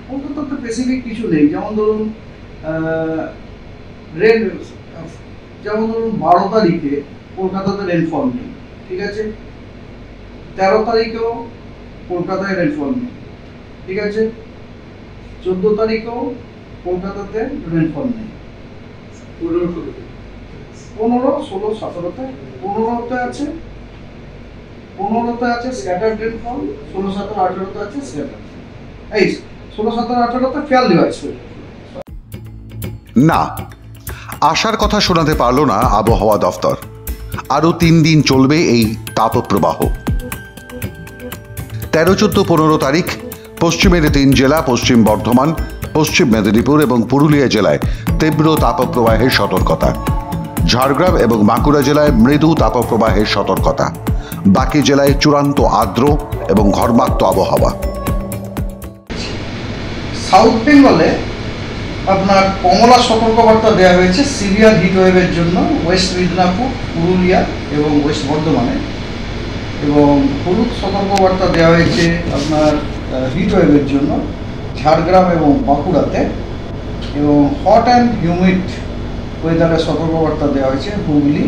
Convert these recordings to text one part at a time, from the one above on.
কলকাতাতে স্পেসিফিক কিছু নেই, যেমন ধরুন রেন, যেমন ধরুন 12 তারিখে কলকাতাতে রেনফল নেই, ঠিক আছে। 13 তারিখেও কলকাতায় রেনফল নেই, ঠিক আছে। 14 তারিখেও কলকাতাতে রেনফল নেই। 15, 16, 17তে 15তে আছে, 15তে আছে স্ক্যাটার্ড রেনফল, 16, 17, 18তে আছে স্ক্যাটার্ড, এই 16, 17, 18তে ফেয়ারলি ওয়াইডস্প্রেড। না, আশার কথা শোনাতে পারল না আবহাওয়া দফতর। আরো 3 দিন চলবে এই তাপপ্রবাহ। 13, 14, 15 তারিখ পশ্চিমের 3 জেলা পশ্চিম বর্ধমান, পশ্চিম মেদিনীপুর এবং পুরুলিয়া জেলায় তীব্র তাপপ্রবাহের সতর্কতা। ঝাড়গ্রাম এবং বাঁকুড়া জেলায় মৃদু তাপপ্রবাহের সতর্কতা। বাকি জেলায় চূড়ান্ত আর্দ্র এবং ঘর্মাক্ত আবহাওয়া। সাউথ বেঙ্গলে আপনার কমলা সতর্কবার্তা দেওয়া হয়েছে সিভিয়ার হিট ওয়েভের জন্য ওয়েস্ট মিদনাপুর, পুরুলিয়া এবং ওয়েস্ট বর্ধমানে, এবং হলুদ সতর্কবার্তা দেওয়া হয়েছে আপনার হিট ওয়েভের জন্য ঝাড়গ্রাম এবং বাঁকুড়াতে, এবং হট অ্যান্ড হিউমিড ওয়েদারের সতর্কবার্তা দেওয়া হয়েছে হুগলি,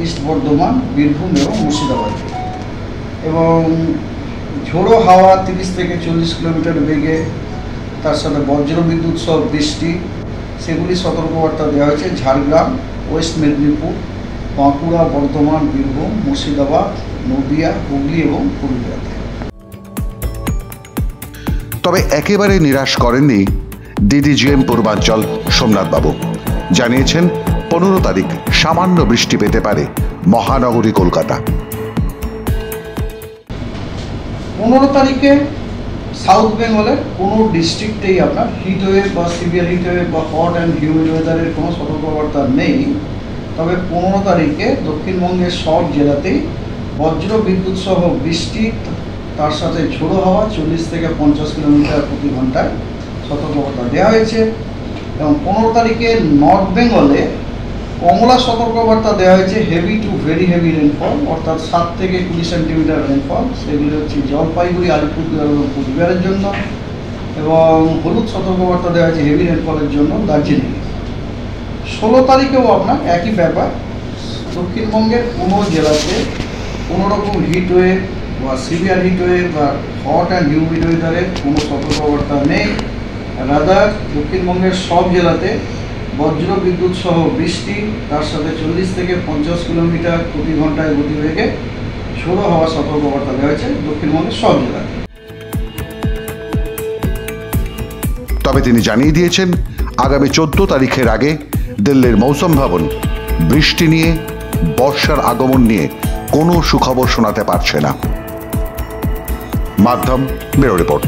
ইস্ট বর্ধমান, বীরভূম এবং মুর্শিদাবাদে। এবং ঝোড়ো হাওয়া 30 থেকে 40 কিলোমিটার বেগে, তার সাথে বজ্রবিদ্যুৎ সহ বৃষ্টি, সেগুলি সতর্কবার্তা দেওয়া হয়েছে ঝাড়গ্রাম, ওয়েস্ট মেদিনীপুর, বাঁকুড়া, বর্ধমান, বীরভূম, মুর্শিদাবাদ, নদিয়া, হুগলি এবং পুরুলিয়াতে। তবে একেবারে নিরাশ করেননি ডিডিজিএম পূর্বাঞ্চল সোমনাথ বাবু। জানিয়েছেন 15 তারিখ সামান্য বৃষ্টি পেতে পারে মহানগরী কলকাতা। 15 তারিখে সাউথ বেঙ্গলের কোনো ডিস্ট্রিক্টেই আপনার হিট ওয়েভ বা সিভিয়ার হিট ওয়েভ বা হট অ্যান্ড হিউমিড ওয়েদারের কোনো সতর্কবার্তা নেই। তবে 15 তারিখে দক্ষিণবঙ্গের সব জেলাতেই বজ্র বিদ্যুৎ সহ বৃষ্টি, তার সাথে ঝোড়ো হাওয়া 40 থেকে 50 কিলোমিটার প্রতি ঘন্টায় সতর্কবার্তা দেওয়া হয়েছে। এবং 15 তারিখে নর্থ বেঙ্গলে কমলা সতর্কবার্তা দেওয়া হয়েছে heavy two very heavy rainfall, অর্থাৎ 7 থেকে 20 সেন্টিমিটার রেনফল। সেগুলি হচ্ছে জলপাইগুড়ি, আলিপুরদুয়ার এবং কোচবিহারের জন্য। এবং হলুদ সতর্কবার্তা দেওয়া হয়েছে হেভি রেনফলের জন্য দার্জিলিং। 16 তারিখেও আপনার একই ব্যাপার, দক্ষিণবঙ্গের কোনো জেলাতে কোনো রকম হিট ওয়েভ বা সিভিয়ার হিট ওয়েভ বা হট অ্যান্ড হিউমিড ওয়েদারের কোনো সতর্কবার্তা নেই। রাদার দক্ষিণবঙ্গের সব জেলাতে বজ্র বিদ্যুৎ সহ বৃষ্টি, তার সাথে 40 থেকে 50 কিলোমিটার প্রতি ঘন্টায় গতিবেগে ঝোড়ো হাওয়া সতর্কবার্তা দেওয়া হয়েছে দক্ষিণবঙ্গের সব জেলাতে। তবে তিনি জানিয়ে দিয়েছেন আগামী 14 তারিখের আগে দিল্লির মৌসুম ভবন বৃষ্টি নিয়ে, বর্ষার আগমন নিয়ে কোনো সুখবর শোনাতে পারছে না। মাধ্যম ব্যুরো রিপোর্ট।